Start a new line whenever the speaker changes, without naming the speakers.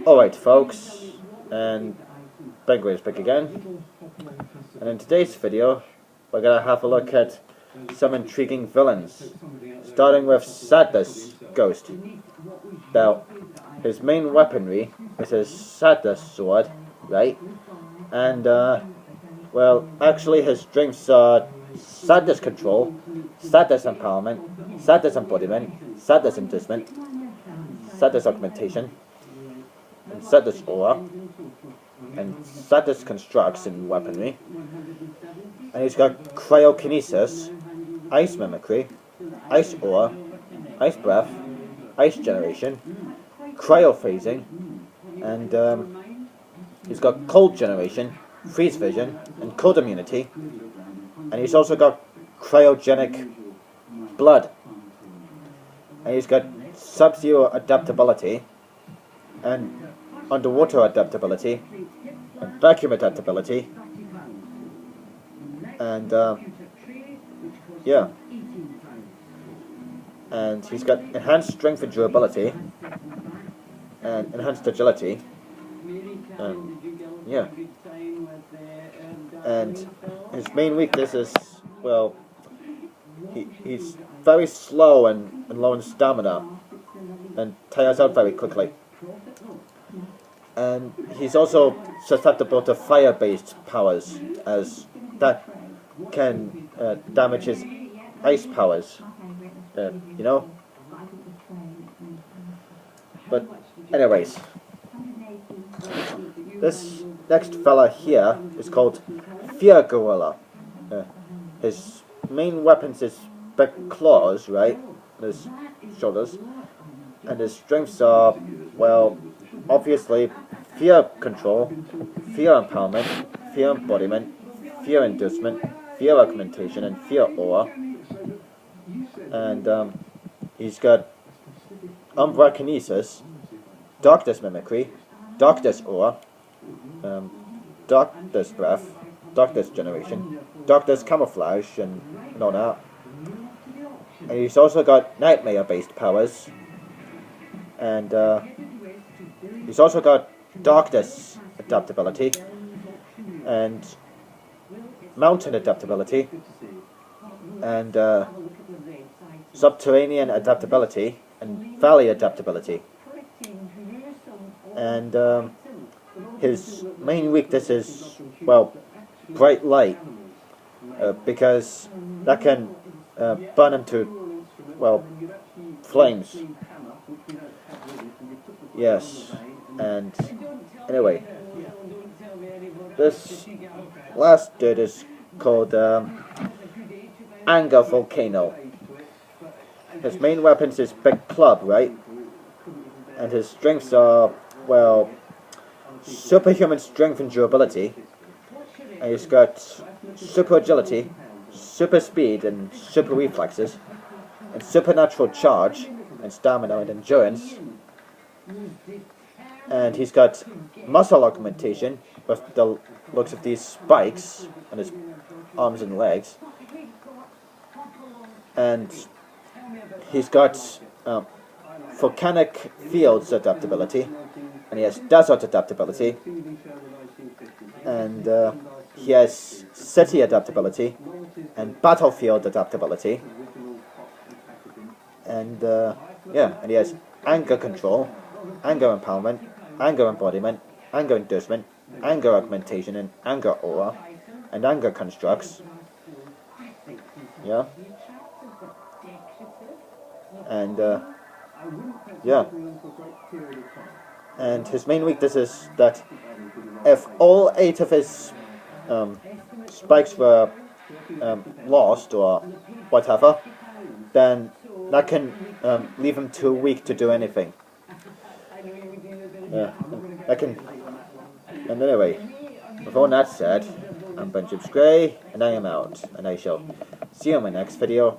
Alright folks, and Penguin's back again, and in today's video we're going to have a look at some intriguing villains, starting with Sadness Ghost. Now, his main weaponry is his Sadness sword, right? And, well, actually his strengths are Sadness control, Sadness empowerment, Sadness embodiment, Sadness inducement, Sadness augmentation, and Sadness aura, and Sadness constructs in weaponry. And he's got cryokinesis, ice mimicry, ice aura, ice breath, ice generation, cryophasing, and he's got cold generation, freeze vision, and cold immunity. And he's also got cryogenic blood. And he's got sub-zero adaptability, and underwater adaptability, and vacuum adaptability, and yeah, and he's got enhanced strength and durability, and enhanced agility, yeah, and his main weakness is, well, he's very slow and low in stamina, and tires out very quickly. And he's also susceptible to fire-based powers, as that can damage his ice powers, you know? But anyways, this next fella here is called Fear Gorilla. His main weapons is big claws, right, on his shoulders, and his strengths are, well, obviously fear control, fear empowerment, fear embodiment, fear inducement, fear augmentation, and fear aura. And he's got umbra-kinesis, darkness mimicry, darkness aura, darkness breath, darkness generation, darkness camouflage, and all that. And he's also got nightmare-based powers, and he's also got darkness adaptability, and mountain adaptability, and subterranean adaptability, and valley adaptability. And his main weakness is, well, bright light, because that can burn him to, well, flames. Yes, and anyway, this last dude is called Anger Volcano. His main weapons is big club, right? And his strengths are, well, superhuman strength and durability. And he's got super agility, super speed and super reflexes, and supernatural charge, and stamina and endurance. And he's got muscle augmentation with the looks of these spikes on his arms and legs. And he's got volcanic fields adaptability, and he has desert adaptability, and he has city adaptability, and battlefield adaptability, and yeah, and he has anger control, anger empowerment, anger embodiment, anger inducement, anger augmentation, and anger aura, and anger constructs. Yeah. And yeah. And his main weakness is that if all 8 of his spikes were lost or whatever, then that can leave him too weak to do anything. Yeah, that can. And anyway, with all that said, I'm Benjamin Gray, and I am out, and I shall see you in my next video.